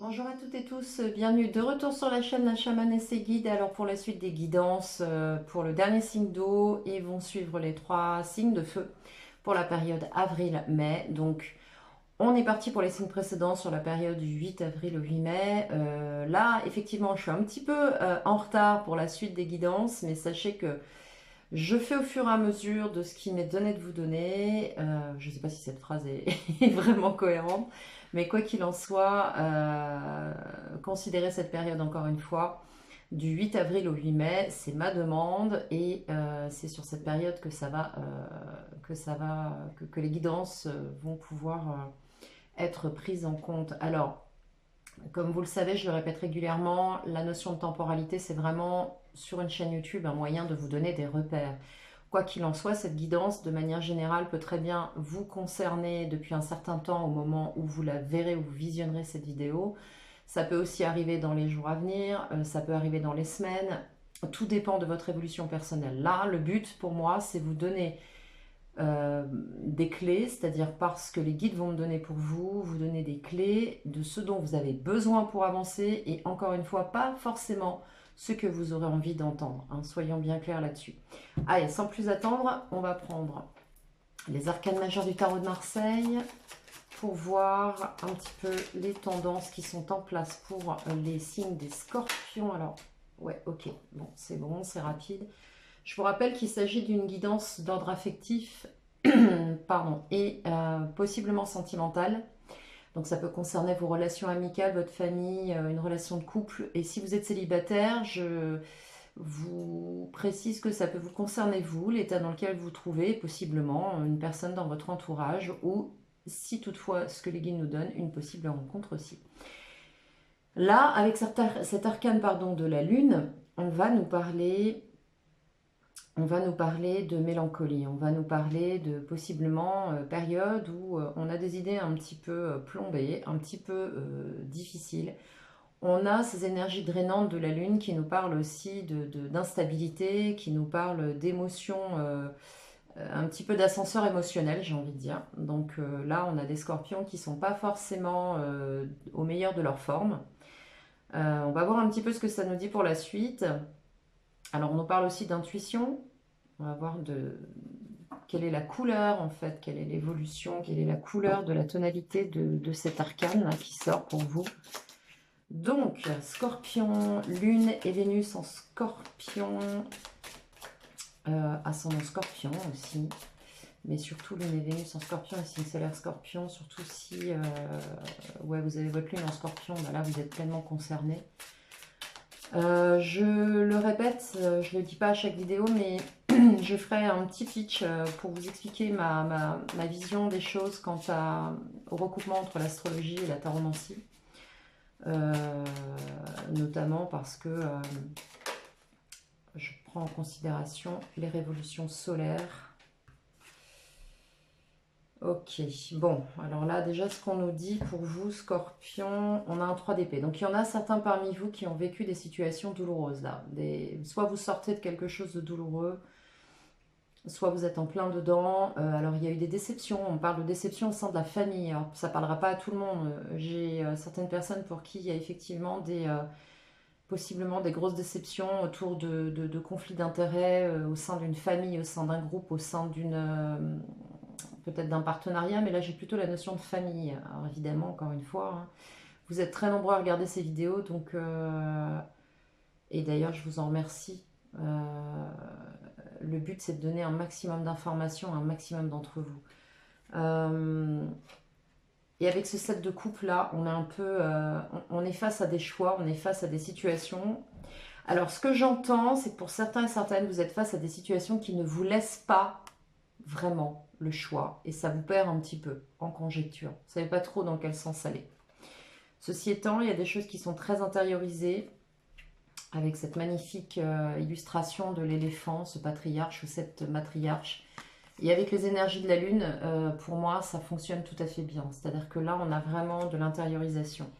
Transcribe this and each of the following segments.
Bonjour à toutes et tous, bienvenue de retour sur la chaîne La Chamane et ses guides. Alors pour la suite des guidances, pour le dernier signe d'eau, et vont suivre les 3 signes de feu pour la période avril-mai. Donc on est parti pour les signes précédents sur la période du 8 avril au 8 mai. Là effectivement je suis un petit peu en retard pour la suite des guidances, mais sachez que je fais au fur et à mesure de ce qui m'est donné de vous donner. Je ne sais pas si cette phrase est, est vraiment cohérente, mais quoi qu'il en soit, considérez cette période encore une fois du 8 avril au 8 mai, c'est ma demande et c'est sur cette période que que les guidances vont pouvoir être prises en compte. Alors, comme vous le savez, je le répète régulièrement, la notion de temporalité, c'est vraiment sur une chaîne YouTube un moyen de vous donner des repères. Quoi qu'il en soit, cette guidance, de manière générale, peut très bien vous concerner depuis un certain temps au moment où vous la verrez, où vous visionnerez cette vidéo. Ça peut aussi arriver dans les jours à venir, ça peut arriver dans les semaines. Tout dépend de votre évolution personnelle. Là, le but pour moi, c'est vous donner des clés, c'est-à-dire parce que les guides vont me donner pour vous, vous donner des clés de ce dont vous avez besoin pour avancer et encore une fois, pas forcément ce que vous aurez envie d'entendre, hein. Soyons bien clairs là-dessus. Allez, sans plus attendre, on va prendre les arcanes majeures du tarot de Marseille pour voir un petit peu les tendances qui sont en place pour les signes des scorpions. Alors, ouais, ok, bon, c'est rapide. Je vous rappelle qu'il s'agit d'une guidance d'ordre affectif pardon, et possiblement sentimentale. Donc ça peut concerner vos relations amicales, votre famille, une relation de couple. Et si vous êtes célibataire, je vous précise que ça peut vous concerner vous, l'état dans lequel vous vous trouvez, possiblement une personne dans votre entourage ou, si toutefois ce que les guides nous donnent, une possible rencontre aussi. Là, avec cet arcane pardon, de la lune, on va nous parler de mélancolie, on va nous parler de possiblement périodes où on a des idées un petit peu plombées, un petit peu difficiles. On a ces énergies drainantes de la Lune qui nous parlent aussi d'instabilité, qui nous parlent d'émotions, un petit peu d'ascenseur émotionnel, j'ai envie de dire. Donc là, on a des scorpions qui ne sont pas forcément au meilleur de leur forme. On va voir un petit peu ce que ça nous dit pour la suite. Alors, on nous parle aussi d'intuition. On va voir quelle est la couleur en fait, quelle est l'évolution, quelle est la couleur de la tonalité de cet arcane là, qui sort pour vous. Donc, Scorpion, Lune et Vénus en Scorpion, ascendant Scorpion aussi, mais surtout Lune et Vénus en Scorpion et signe solaire Scorpion, surtout si ouais, vous avez votre Lune en Scorpion, bah là vous êtes pleinement concerné. Je le répète, je ne le dis pas à chaque vidéo, mais je ferai un petit pitch pour vous expliquer ma vision des choses quant au recoupement entre l'astrologie et la taromancie. Notamment parce que je prends en considération les révolutions solaires. Ok, bon, alors là déjà ce qu'on nous dit pour vous, Scorpion, on a un 3 d'épée. Donc il y en a certains parmi vous qui ont vécu des situations douloureuses là. Soit vous sortez de quelque chose de douloureux, soit vous êtes en plein dedans. Alors il y a eu des déceptions, on parle de déceptions au sein de la famille. Alors ça ne parlera pas à tout le monde. J'ai certaines personnes pour qui il y a effectivement possiblement des grosses déceptions autour de conflits d'intérêts au sein d'une famille, au sein d'un groupe, au sein peut-être d'un partenariat, mais là j'ai plutôt la notion de famille. Alors évidemment, encore une fois, hein, vous êtes très nombreux à regarder ces vidéos, donc et d'ailleurs je vous en remercie. Le but c'est de donner un maximum d'informations à un maximum d'entre vous. Et avec ce set de coupe là, on est un peu, on est face à des choix, on est face à des situations. Alors ce que j'entends, c'est que pour certains et certaines, vous êtes face à des situations qui ne vous laissent pas vraiment le choix et ça vous perd un petit peu en conjecture. Vous ne savez pas trop dans quel sens aller. Ceci étant, il y a des choses qui sont très intériorisées avec cette magnifique illustration de l'éléphant, ce patriarche ou cette matriarche. Et avec les énergies de la lune, pour moi, ça fonctionne tout à fait bien. C'est-à-dire que là, on a vraiment de l'intériorisation.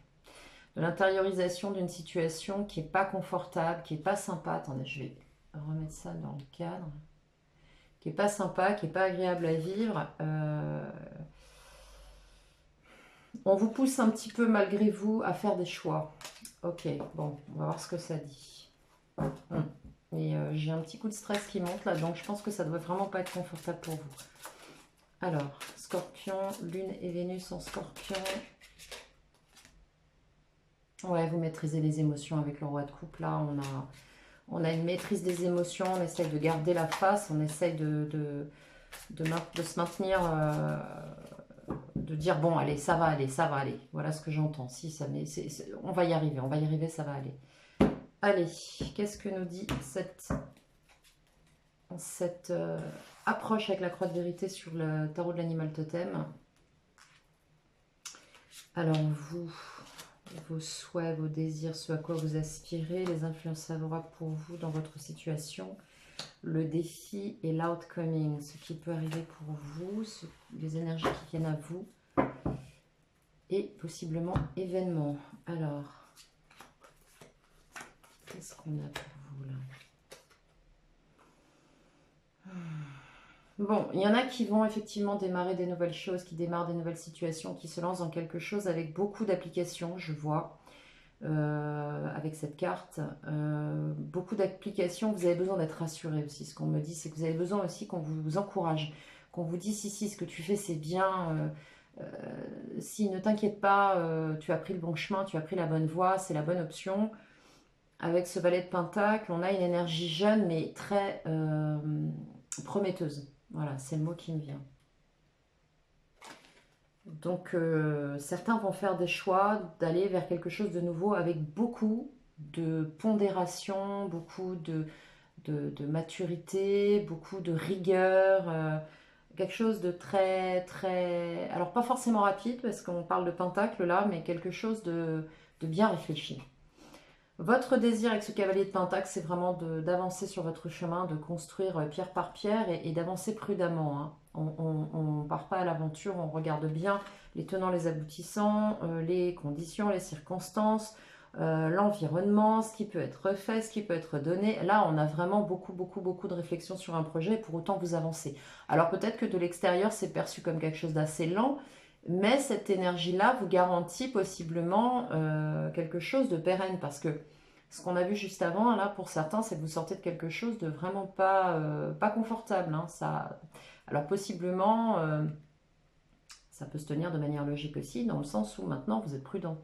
De l'intériorisation d'une situation qui n'est pas confortable, qui n'est pas sympa. Attendez, je vais remettre ça dans le cadre. Qui n'est pas sympa, qui n'est pas agréable à vivre. On vous pousse un petit peu malgré vous à faire des choix. Ok, bon, on va voir ce que ça dit. Et j'ai un petit coup de stress qui monte là, donc je pense que ça ne doit vraiment pas être confortable pour vous. Alors, Scorpion, Lune et Vénus en Scorpion. Ouais, vous maîtrisez les émotions avec le roi de coupe. Là, on a une maîtrise des émotions, on essaye de garder la face, on essaye de se maintenir, de dire bon, allez, ça va aller, ça va aller. Voilà ce que j'entends. Si, ça, mais on va y arriver, ça va aller. Allez, qu'est-ce que nous dit cette approche avec la croix de vérité sur le tarot de l'animal totem? Alors vous, vos souhaits, vos désirs, ce à quoi vous aspirez, les influences favorables pour vous dans votre situation, le défi et l'outcoming, ce qui peut arriver pour vous, les énergies qui viennent à vous et possiblement événements. Alors, qu'est-ce qu'on a pour vous là? Bon, il y en a qui vont effectivement démarrer des nouvelles choses, qui démarrent des nouvelles situations, qui se lancent dans quelque chose avec beaucoup d'applications, je vois, avec cette carte. Beaucoup d'applications, vous avez besoin d'être rassuré aussi. Ce qu'on me dit, c'est que vous avez besoin aussi qu'on vous encourage, qu'on vous dise si, ce que tu fais, c'est bien. Si, ne t'inquiète pas, tu as pris le bon chemin, tu as pris la bonne voie, c'est la bonne option. Avec ce valet de Pentacle, on a une énergie jeune, mais très prometteuse. Voilà, c'est le mot qui me vient. Donc, certains vont faire des choix d'aller vers quelque chose de nouveau avec beaucoup de pondération, beaucoup de maturité, beaucoup de rigueur, quelque chose de très, très... Alors, pas forcément rapide, parce qu'on parle de Pentacle là, mais quelque chose de bien réfléchi. Votre désir avec ce cavalier de Pentacle, c'est vraiment d'avancer sur votre chemin, de construire pierre par pierre et d'avancer prudemment. Hein. On ne part pas à l'aventure, on regarde bien les tenants, les aboutissants, les conditions, les circonstances, l'environnement, ce qui peut être refait, ce qui peut être donné. Là, on a vraiment beaucoup de réflexion sur un projet et pour autant vous avancez. Alors peut-être que de l'extérieur, c'est perçu comme quelque chose d'assez lent, mais cette énergie-là vous garantit possiblement quelque chose de pérenne parce que ce qu'on a vu juste avant, là, pour certains, c'est que vous sortez de quelque chose de vraiment pas confortable. Hein. Alors possiblement, ça peut se tenir de manière logique aussi, dans le sens où maintenant vous êtes prudent.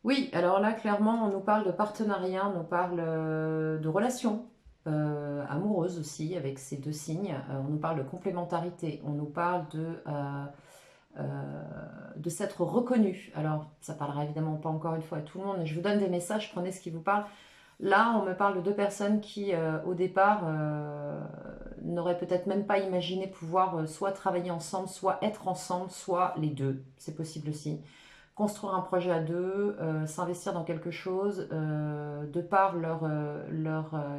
Oui, alors là, clairement, on nous parle de partenariat, on nous parle de relations amoureuses aussi, avec ces deux signes. On nous parle de complémentarité, on nous parle de s'être reconnu. Alors, ça parlera évidemment pas encore une fois à tout le monde, mais je vous donne des messages, prenez ce qui vous parle. Là, on me parle de deux personnes qui, au départ, n'auraient peut-être même pas imaginé pouvoir soit travailler ensemble, soit être ensemble, soit les deux. C'est possible aussi. Construire un projet à deux, s'investir dans quelque chose, de par leur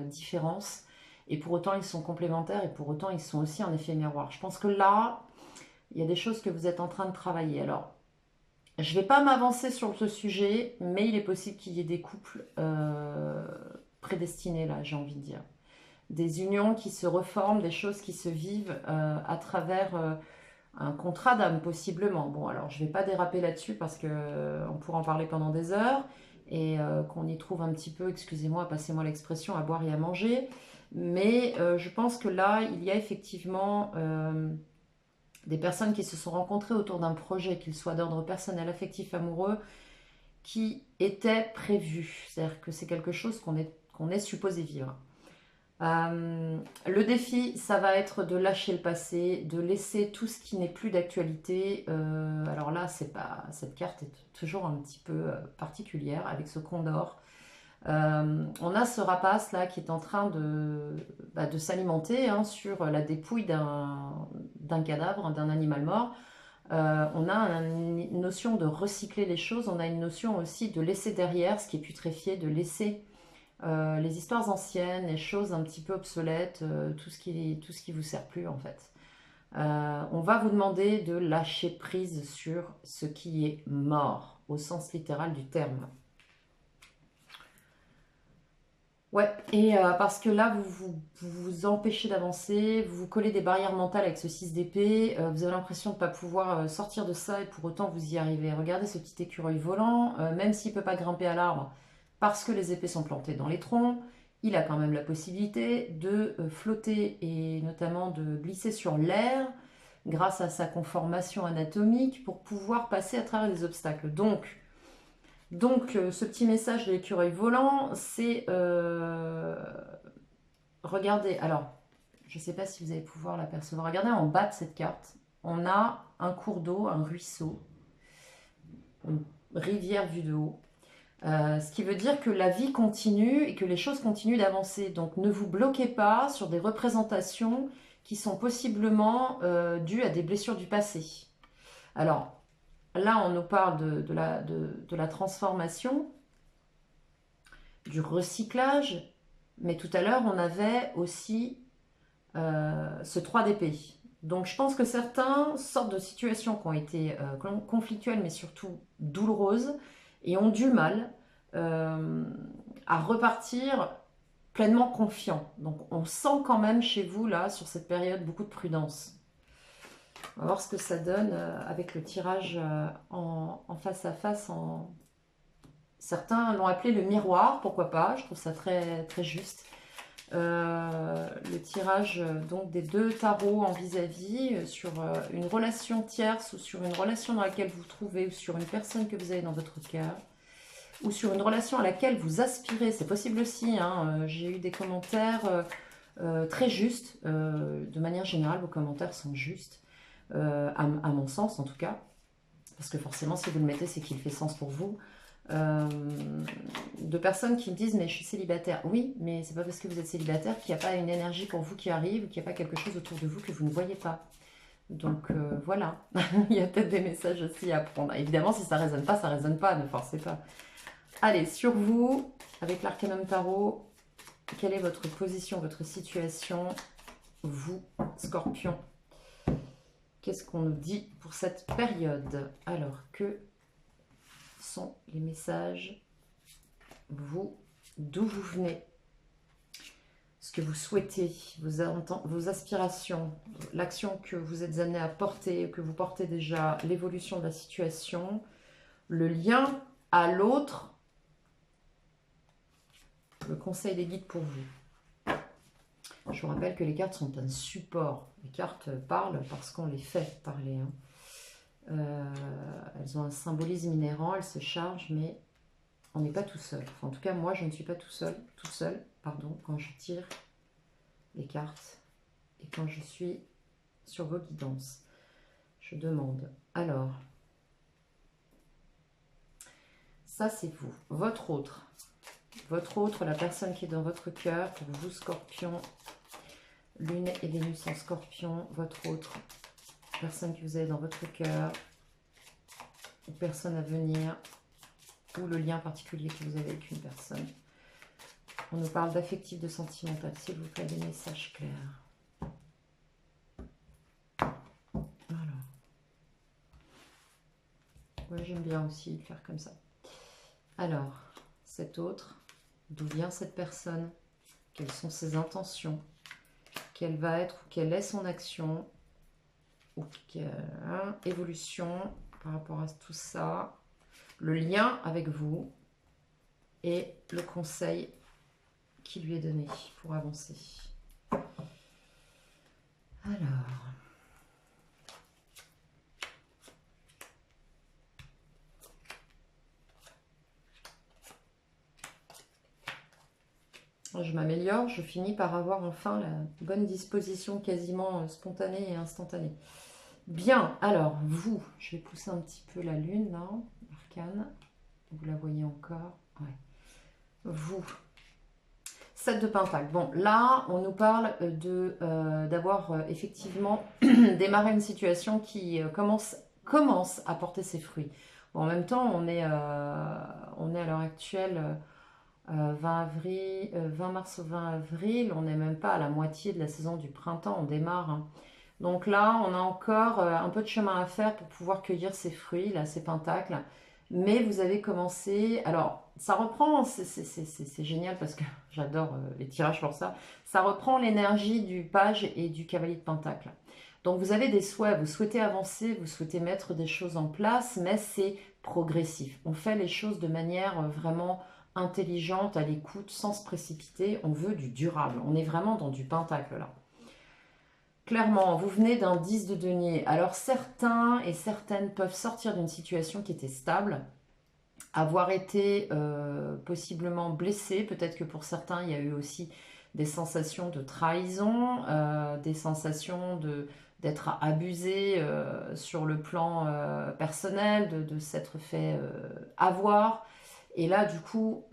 différence. Et pour autant, ils sont complémentaires et pour autant, ils sont aussi en effet miroir. Je pense que là, il y a des choses que vous êtes en train de travailler. Alors, je ne vais pas m'avancer sur ce sujet, mais il est possible qu'il y ait des couples prédestinés, là, j'ai envie de dire. Des unions qui se reforment, des choses qui se vivent à travers un contrat d'âme, possiblement. Bon, alors, je ne vais pas déraper là-dessus parce qu'on pourra en parler pendant des heures et qu'on y trouve un petit peu, excusez-moi, passez-moi l'expression, à boire et à manger. Mais je pense que là, il y a effectivement... des personnes qui se sont rencontrées autour d'un projet, qu'il soit d'ordre personnel, affectif, amoureux, qui était prévu. C'est-à-dire que c'est quelque chose qu'on est supposé vivre. Le défi, ça va être de lâcher le passé, de laisser tout ce qui n'est plus d'actualité. Alors là, cette carte est toujours un petit peu particulière avec ce condor. On a ce rapace là qui est en train de s'alimenter sur la dépouille d'un cadavre, d'un animal mort. On a une notion de recycler les choses, on a une notion aussi de laisser derrière ce qui est putréfié, de laisser les histoires anciennes, les choses un petit peu obsolètes, tout ce qui vous sert plus en fait. On va vous demander de lâcher prise sur ce qui est mort, au sens littéral du terme. Ouais, et parce que là, vous empêchez d'avancer, vous vous collez des barrières mentales avec ce 6 d'épée, vous avez l'impression de ne pas pouvoir sortir de ça et pour autant vous y arrivez. Regardez ce petit écureuil volant, même s'il ne peut pas grimper à l'arbre parce que les épées sont plantées dans les troncs, il a quand même la possibilité de flotter et notamment de glisser sur l'air grâce à sa conformation anatomique pour pouvoir passer à travers les obstacles. Donc, ce petit message de l'écureuil volant, c'est... regardez, alors, je ne sais pas si vous allez pouvoir l'apercevoir. Regardez en bas de cette carte, on a un cours d'eau, un ruisseau, une rivière vue de haut. Ce qui veut dire que la vie continue et que les choses continuent d'avancer. Donc, ne vous bloquez pas sur des représentations qui sont possiblement dues à des blessures du passé. Alors, là, on nous parle de la transformation, du recyclage, mais tout à l'heure, on avait aussi ce 3 d'épée. Donc je pense que certains sortent de situations qui ont été conflictuelles, mais surtout douloureuses, et ont du mal à repartir pleinement confiants. Donc on sent quand même chez vous, là, sur cette période, beaucoup de prudence. On va voir ce que ça donne avec le tirage en face à face. Certains l'ont appelé le miroir, pourquoi pas, je trouve ça très, très juste. Le tirage donc des deux tarots en vis-à-vis sur une relation tierce ou sur une relation dans laquelle vous vous trouvez ou sur une personne que vous avez dans votre cœur ou sur une relation à laquelle vous aspirez, c'est possible aussi, hein. J'ai eu des commentaires très justes, de manière générale vos commentaires sont justes, à mon sens en tout cas, parce que forcément si vous le mettez c'est qu'il fait sens pour vous. De personnes qui me disent mais je suis célibataire. Oui, mais c'est pas parce que vous êtes célibataire qu'il n'y a pas une énergie pour vous qui arrive, qu'il n'y a pas quelque chose autour de vous que vous ne voyez pas. Donc voilà, il y a peut-être des messages aussi à prendre. Évidemment, si ça ne résonne pas, ça ne résonne pas, ne forcez pas. Allez, sur vous, avec l'Arcanum Tarot, quelle est votre position, votre situation, vous, Scorpion? Qu'est-ce qu'on nous dit pour cette période? Alors que sont les messages, vous, d'où vous venez, ce que vous souhaitez, vos aspirations, l'action que vous êtes amené à porter, que vous portez déjà, l'évolution de la situation, le lien à l'autre, le conseil des guides pour vous. Je vous rappelle que les cartes sont un support. Les cartes parlent parce qu'on les fait parler, hein. Elles ont un symbolisme inhérent, elles se chargent, mais on n'est pas tout seul. Enfin, en tout cas, moi, je ne suis pas toute seule, quand je tire les cartes et quand je suis sur vos guidances. Je demande. Alors, ça, c'est vous. Votre autre, la personne qui est dans votre cœur, pour vous, Scorpion, Lune et Vénus en Scorpion, votre autre, personne que vous avez dans votre cœur, ou personne à venir, ou le lien particulier que vous avez avec une personne. On nous parle d'affectif, de sentimental. S'il vous plaît, des messages clairs. Voilà. Ouais, j'aime bien aussi faire comme ça. Alors, cet autre, d'où vient cette personne? Quelles sont ses intentions? Quelle va être ou quelle est son action? Ou quelle évolution par rapport à tout ça? Le lien avec vous et le conseil qui lui est donné pour avancer. Alors, je m'améliore, je finis par avoir enfin la bonne disposition quasiment spontanée et instantanée. Bien, alors vous, je vais pousser un petit peu la lune là, arcane, vous la voyez encore, ouais. Vous, 7 de pentacle. Bon, là, on nous parle d'avoir effectivement démarré une situation qui commence à porter ses fruits. Bon, en même temps, on est à l'heure actuelle 20 mars au 20 avril, on n'est même pas à la moitié de la saison du printemps, on démarre, hein. Donc là, on a encore un peu de chemin à faire pour pouvoir cueillir ces fruits, là, ces pentacles. mais vous avez commencé, alors ça reprend, c'est génial parce que j'adore les tirages pour ça, ça reprend l'énergie du page et du cavalier de pentacle. Donc vous avez des souhaits, vous souhaitez avancer, vous souhaitez mettre des choses en place, mais c'est progressif. On fait les choses de manière vraiment intelligente, à l'écoute, sans se précipiter. On veut du durable. On est vraiment dans du pentacle là. Clairement, vous venez d'un 10 de denier. Alors certains et certaines peuvent sortir d'une situation qui était stable, avoir été possiblement blessés. Peut-être que pour certains, il y a eu aussi des sensations de trahison, des sensations d'être abusé sur le plan personnel, de s'être fait avoir. Et là, du coup,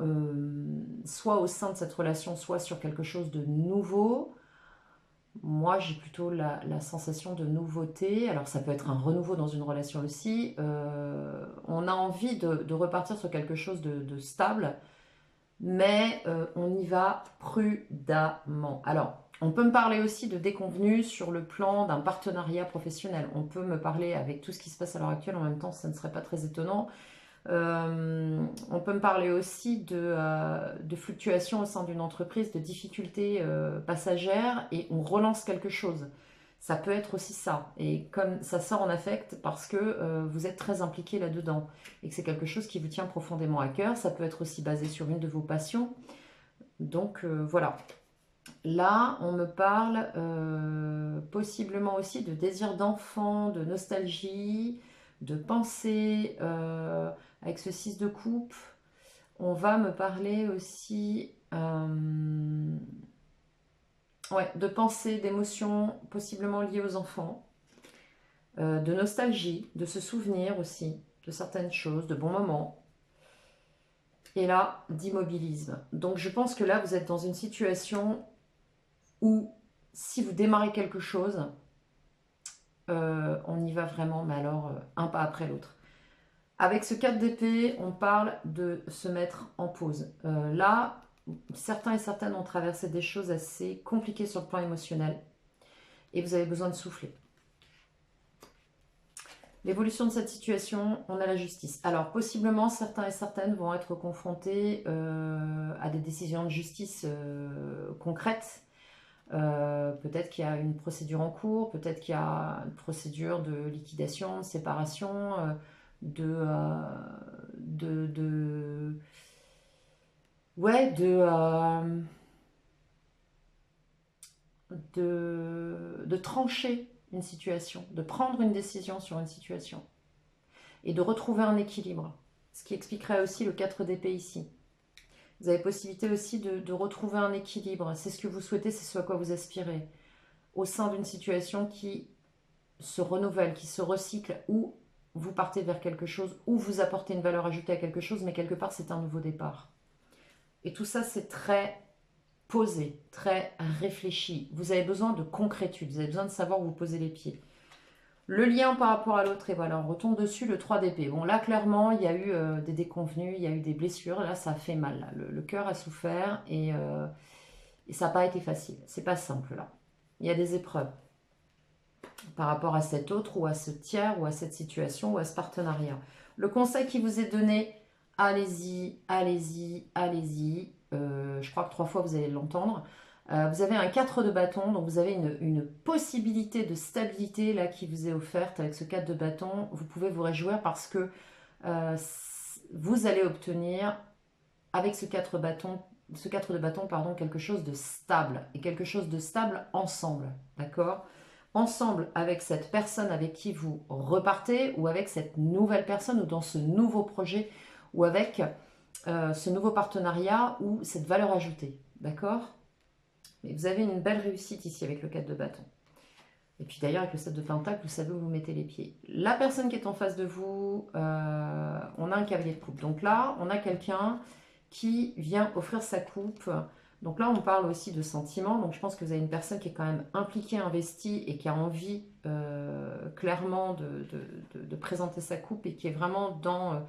soit au sein de cette relation, soit sur quelque chose de nouveau, moi, j'ai plutôt la sensation de nouveauté. Alors, ça peut être un renouveau dans une relation aussi. On a envie de repartir sur quelque chose de stable, mais on y va prudemment. Alors, on peut me parler aussi de déconvenus sur le plan d'un partenariat professionnel. On peut me parler avec tout ce qui se passe à l'heure actuelle, en même temps, ça ne serait pas très étonnant. On peut me parler aussi de fluctuations au sein d'une entreprise, de difficultés passagères, et on relance quelque chose. Ça peut être aussi ça. Et comme ça sort en affect parce que vous êtes très impliqué là-dedans et que c'est quelque chose qui vous tient profondément à cœur, ça peut être aussi basé sur une de vos passions. Donc voilà. Là, on me parle possiblement aussi de désir d'enfant, de nostalgie, de pensée, avec ce 6 de coupe. On va me parler aussi ouais, de pensée, d'émotions possiblement liées aux enfants, de nostalgie, de se souvenir aussi de certaines choses, de bons moments. Et là, d'immobilisme. Donc je pense que là, vous êtes dans une situation où si vous démarrez quelque chose, on y va vraiment, mais alors un pas après l'autre. Avec ce 4 d'épée, on parle de se mettre en pause. Là, certains et certaines ont traversé des choses assez compliquées sur le plan émotionnel et vous avez besoin de souffler. L'évolution de cette situation, on a la justice. Alors, possiblement, certains et certaines vont être confrontés à des décisions de justice concrètes. Peut-être qu'il y a une procédure en cours, peut-être qu'il y a une procédure de liquidation, de séparation, ouais, de trancher une situation, de prendre une décision sur une situation et de retrouver un équilibre. Ce qui expliquerait aussi le 4 d'épée ici. Vous avez possibilité aussi de retrouver un équilibre. C'est ce que vous souhaitez, c'est ce à quoi vous aspirez. Au sein d'une situation qui se renouvelle, qui se recycle, où vous partez vers quelque chose, où vous apportez une valeur ajoutée à quelque chose, mais quelque part c'est un nouveau départ. Et tout ça c'est très posé, très réfléchi. Vous avez besoin de concrétude, vous avez besoin de savoir où vous posez les pieds. Le lien par rapport à l'autre, et voilà, on retombe dessus, le 3 d'épée. Bon, là, clairement, il y a eu des déconvenus, il y a eu des blessures. Là, ça a fait mal. Là. Le cœur a souffert et ça n'a pas été facile. C'est pas simple, là. Il y a des épreuves par rapport à cet autre ou à ce tiers ou à cette situation ou à ce partenariat. Le conseil qui vous est donné, allez-y, allez-y, allez-y. Je crois que 3 fois, vous allez l'entendre. Vous avez un 4 de bâton, donc vous avez une possibilité de stabilité là qui vous est offerte avec ce 4 de bâton. Vous pouvez vous réjouir parce que vous allez obtenir avec ce 4 de bâton, pardon, quelque chose de stable et quelque chose de stable ensemble, d'accord? Ensemble avec cette personne avec qui vous repartez ou avec cette nouvelle personne ou dans ce nouveau projet ou avec ce nouveau partenariat ou cette valeur ajoutée, d'accord? Mais vous avez une belle réussite ici avec le 4 de bâton. Et puis d'ailleurs, avec le 7 de pentacle, vous savez où vous mettez les pieds. La personne qui est en face de vous, on a un cavalier de coupe. Donc là, on a quelqu'un qui vient offrir sa coupe. Donc là, on parle aussi de sentiments. Donc je pense que vous avez une personne qui est quand même impliquée, investie et qui a envie clairement de présenter sa coupe et qui est vraiment dans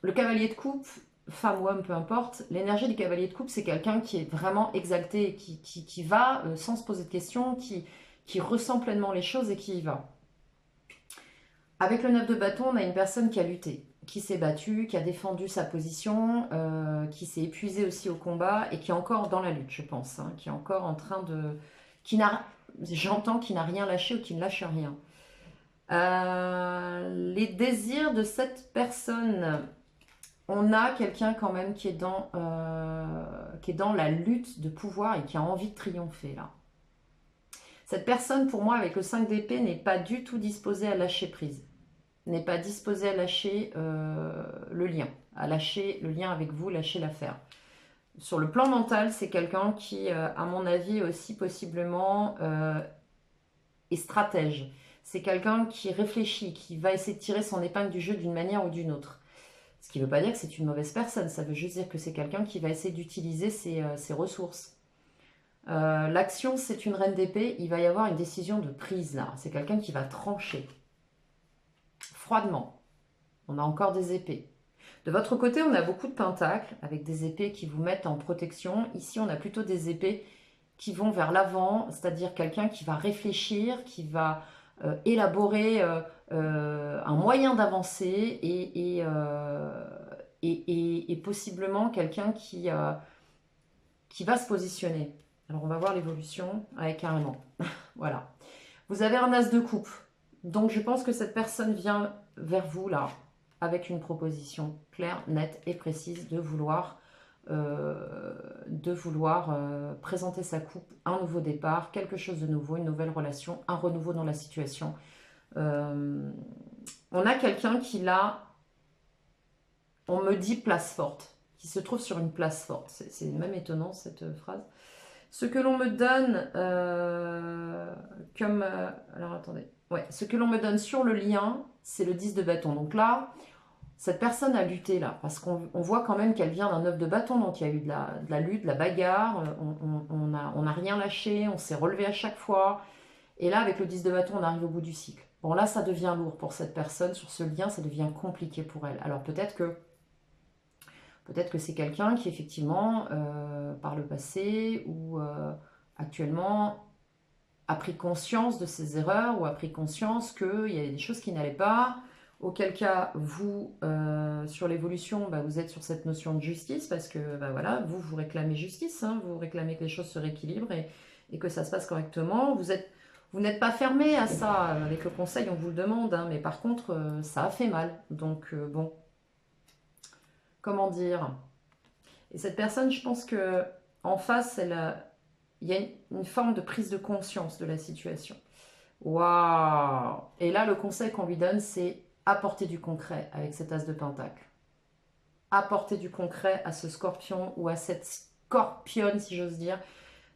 le cavalier de coupe. Femme ou homme, peu importe, l'énergie du cavalier de coupe, c'est quelqu'un qui est vraiment exalté, qui va sans se poser de questions, qui ressent pleinement les choses et qui y va. Avec le 9 de bâton, on a une personne qui a lutté, qui s'est battu, qui a défendu sa position, qui s'est épuisé aussi au combat et qui est encore dans la lutte, je pense, hein, qui est encore en train de... J'entends qu'il n'a rien lâché ou qu'il ne lâche rien. Les désirs de cette personne, on a quelqu'un quand même qui est dans la lutte de pouvoir et qui a envie de triompher là. Cette personne, pour moi, avec le 5 d'épée, n'est pas du tout disposée à lâcher prise. N'est pas disposée à lâcher le lien. À lâcher le lien avec vous, lâcher l'affaire. Sur le plan mental, c'est quelqu'un qui, à mon avis, aussi possiblement est stratège. C'est quelqu'un qui réfléchit, qui va essayer de tirer son épingle du jeu d'une manière ou d'une autre. Ce qui ne veut pas dire que c'est une mauvaise personne. Ça veut juste dire que c'est quelqu'un qui va essayer d'utiliser ses ressources. L'action, c'est une reine d'épée. Il va y avoir une décision de prise là. C'est quelqu'un qui va trancher. Froidement. On a encore des épées. De votre côté, on a beaucoup de pentacles avec des épées qui vous mettent en protection. Ici, on a plutôt des épées qui vont vers l'avant, c'est-à-dire quelqu'un qui va réfléchir, qui va élaborer un moyen d'avancer et possiblement quelqu'un qui va se positionner. Alors, on va voir l'évolution. Carrément. Voilà. Vous avez un as de coupe. Donc, je pense que cette personne vient vers vous, là, avec une proposition claire, nette et précise de vouloir présenter sa coupe, un nouveau départ, quelque chose de nouveau, une nouvelle relation, un renouveau dans la situation. On a quelqu'un qui, là, on me dit place forte, qui se trouve sur une place forte. C'est même étonnant, cette phrase. Ce que l'on me donne alors, attendez. Ouais, ce que l'on me donne sur le lien, c'est le 10 de bâton. Donc là, cette personne a lutté là, parce qu'on voit quand même qu'elle vient d'un 9 de bâton, donc il y a eu de la lutte, de la bagarre, on n'a rien lâché, on s'est relevé à chaque fois. Et là, avec le 10 de bâton, on arrive au bout du cycle. Bon, là, ça devient lourd pour cette personne, sur ce lien, ça devient compliqué pour elle. Alors peut-être que c'est quelqu'un qui, effectivement, par le passé ou actuellement, a pris conscience de ses erreurs ou a pris conscience qu'il y avait des choses qui n'allaient pas. Auquel cas, vous, sur l'évolution, vous êtes sur cette notion de justice parce que voilà, vous réclamez justice, hein, vous réclamez que les choses se rééquilibrent et que ça se passe correctement. Vous n'êtes pas fermé à ça. Avec le conseil, on vous le demande, hein, mais par contre, ça a fait mal. Donc, bon, comment dire? Et cette personne, je pense que en face, il y a une forme de prise de conscience de la situation. Waouh! Et là, le conseil qu'on lui donne, c'est apporter du concret avec cet as de pentacle. Apporter du concret à ce scorpion ou à cette scorpionne, si j'ose dire,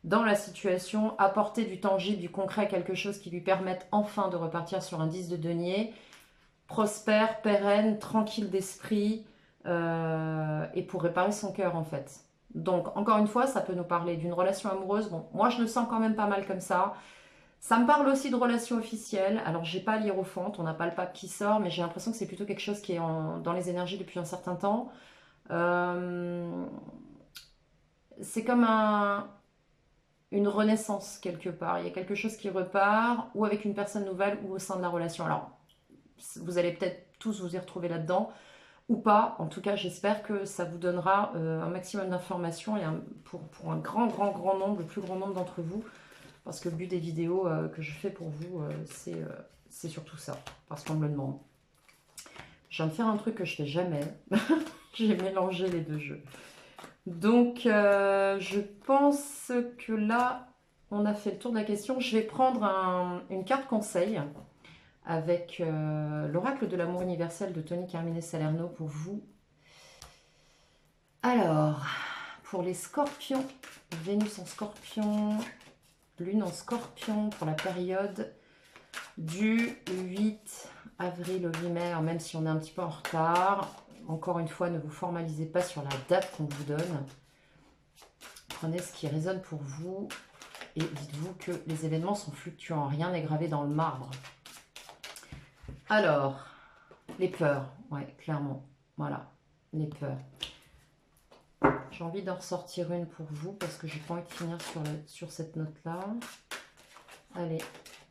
dans la situation. Apporter du tangible, du concret, quelque chose qui lui permette enfin de repartir sur un 10 de denier, prospère, pérenne, tranquille d'esprit, et pour réparer son cœur en fait. Donc, encore une fois, ça peut nous parler d'une relation amoureuse. Bon, moi, je le sens quand même pas mal comme ça. Ça me parle aussi de relations officielles. Alors, j'ai pas l'hiérophante, on n'a pas le pape qui sort, mais j'ai l'impression que c'est plutôt quelque chose qui est dans les énergies depuis un certain temps. C'est comme une renaissance quelque part. Il y a quelque chose qui repart, ou avec une personne nouvelle, ou au sein de la relation. Alors, vous allez peut-être tous vous y retrouver là-dedans, ou pas. En tout cas, j'espère que ça vous donnera un maximum d'informations et pour un grand nombre, le plus grand nombre d'entre vous. Parce que le but des vidéos que je fais pour vous, c'est surtout ça. Parce qu'on me le demande. Je viens de faire un truc que je fais jamais. J'ai mélangé les deux jeux. Donc, je pense que là, on a fait le tour de la question. Je vais prendre une carte conseil avec l'oracle de l'amour universel de Tony Carmine Salerno pour vous. Alors, pour les scorpions, Vénus en scorpion, Lune en scorpion pour la période du 8 avril au 8 mai, même si on est un petit peu en retard. Encore une fois, ne vous formalisez pas sur la date qu'on vous donne. Prenez ce qui résonne pour vous et dites-vous que les événements sont fluctuants. Rien n'est gravé dans le marbre. Alors, les peurs. Ouais, clairement. Voilà, les peurs. J'ai envie d'en ressortir une pour vous parce que j'ai pas envie de finir sur cette note-là. Allez,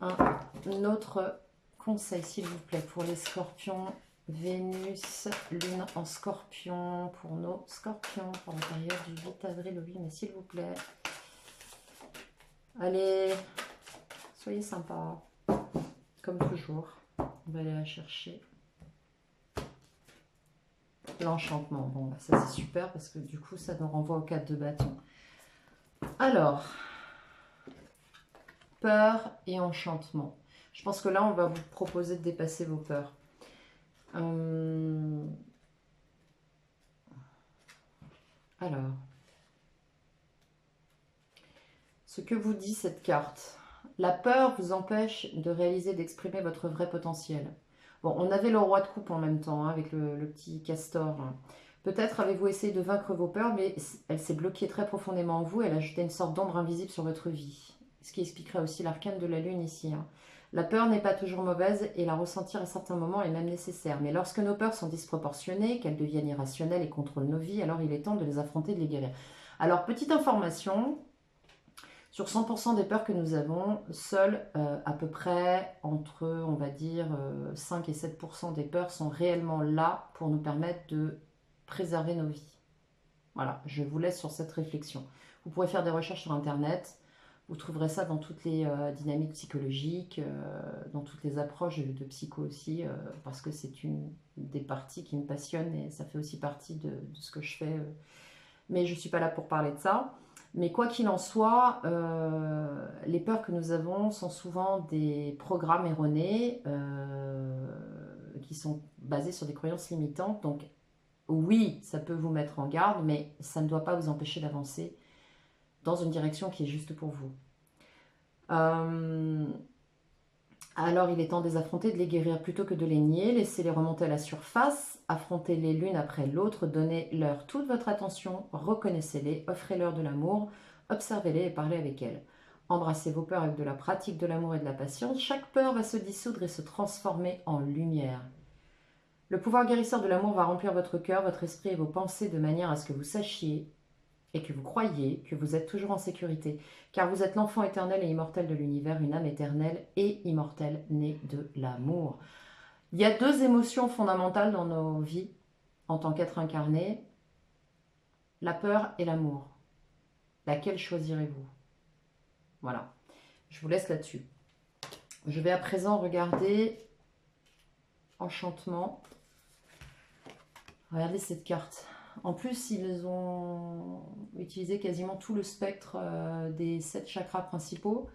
un autre conseil, s'il vous plaît, pour les scorpions Vénus, Lune en Scorpion pour nos Scorpions pour la période du 8 avril au 8 mai, s'il vous plaît. Allez, soyez sympas, comme toujours. On va aller la chercher. L'enchantement, bon, bah, ça c'est super parce que du coup, ça nous renvoie au 4 de bâton. Alors, peur et enchantement. Je pense que là, on va vous proposer de dépasser vos peurs. Alors, ce que vous dit cette carte, la peur vous empêche de réaliser, d'exprimer votre vrai potentiel. Bon, on avait le roi de coupe en même temps, hein, avec le petit castor. Peut-être avez-vous essayé de vaincre vos peurs, mais elle s'est bloquée très profondément en vous, elle a jeté une sorte d'ombre invisible sur votre vie. Ce qui expliquerait aussi l'arcane de la lune ici. Hein. La peur n'est pas toujours mauvaise et la ressentir à certains moments est même nécessaire. Mais lorsque nos peurs sont disproportionnées, qu'elles deviennent irrationnelles et contrôlent nos vies, alors il est temps de les affronter, de les guérir. Alors, petite information, sur 100% des peurs que nous avons, seuls à peu près entre, on va dire, 5 et 7% des peurs sont réellement là pour nous permettre de préserver nos vies. Voilà, je vous laisse sur cette réflexion. Vous pourrez faire des recherches sur Internet. Vous trouverez ça dans toutes les dynamiques psychologiques, dans toutes les approches de psycho aussi, parce que c'est une des parties qui me passionne et ça fait aussi partie de ce que je fais. Mais je ne suis pas là pour parler de ça. Mais quoi qu'il en soit, les peurs que nous avons sont souvent des programmes erronés qui sont basés sur des croyances limitantes. Donc oui, ça peut vous mettre en garde, mais ça ne doit pas vous empêcher d'avancer dans une direction qui est juste pour vous. Alors il est temps de les affronter, de les guérir plutôt que de les nier, laissez-les remonter à la surface, affrontez-les l'une après l'autre, donnez-leur toute votre attention, reconnaissez-les, offrez-leur de l'amour, observez-les et parlez avec elles. Embrassez vos peurs avec de la pratique, de l'amour et de la patience. Chaque peur va se dissoudre et se transformer en lumière. Le pouvoir guérisseur de l'amour va remplir votre cœur, votre esprit et vos pensées de manière à ce que vous sachiez et que vous croyez que vous êtes toujours en sécurité, car vous êtes l'enfant éternel et immortel de l'univers, une âme éternelle et immortelle née de l'amour. Il y a deux émotions fondamentales dans nos vies en tant qu'être incarné, la peur et l'amour. Laquelle choisirez-vous? Voilà, je vous laisse là-dessus. Je vais à présent regarder Enchantement. Regardez cette carte. En plus, ils ont utilisé quasiment tout le spectre des 7 chakras principaux.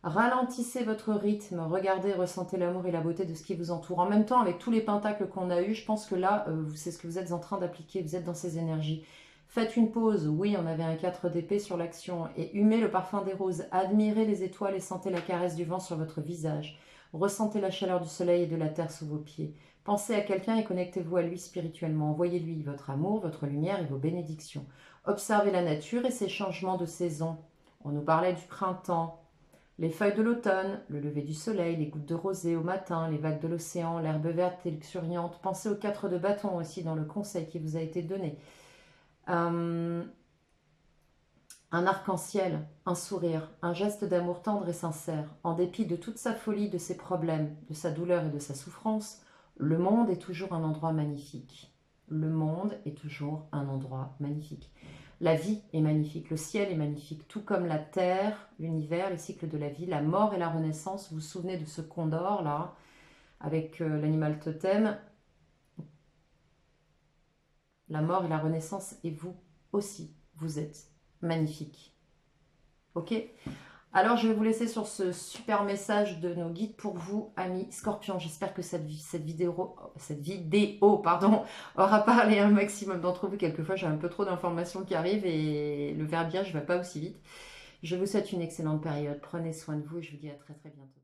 Ralentissez votre rythme, regardez, ressentez l'amour et la beauté de ce qui vous entoure. En même temps, avec tous les pentacles qu'on a eus, je pense que là, c'est ce que vous êtes en train d'appliquer, vous êtes dans ces énergies. Faites une pause, oui, on avait un 4 d'épée sur l'action, et humez le parfum des roses, admirez les étoiles et sentez la caresse du vent sur votre visage. Ressentez la chaleur du soleil et de la terre sous vos pieds. Pensez à quelqu'un et connectez-vous à lui spirituellement. Envoyez-lui votre amour, votre lumière et vos bénédictions. Observez la nature et ses changements de saison. On nous parlait du printemps, les feuilles de l'automne, le lever du soleil, les gouttes de rosée au matin, les vagues de l'océan, l'herbe verte et luxuriante. Pensez aux 4 de bâton aussi dans le conseil qui vous a été donné. Un arc-en-ciel, un sourire, un geste d'amour tendre et sincère. En dépit de toute sa folie, de ses problèmes, de sa douleur et de sa souffrance, le monde est toujours un endroit magnifique. Le monde est toujours un endroit magnifique. La vie est magnifique, le ciel est magnifique, tout comme la terre, l'univers, les cycles de la vie, la mort et la renaissance. Vous vous souvenez de ce condor là, avec l'animal totem. La mort et la renaissance, et vous aussi, vous êtes magnifique. Ok? Alors, je vais vous laisser sur ce super message de nos guides pour vous, amis Scorpions. J'espère que cette vidéo aura parlé à un maximum d'entre vous. Quelquefois, j'ai un peu trop d'informations qui arrivent et le verbiage ne va pas aussi vite. Je vous souhaite une excellente période. Prenez soin de vous et je vous dis à très très bientôt.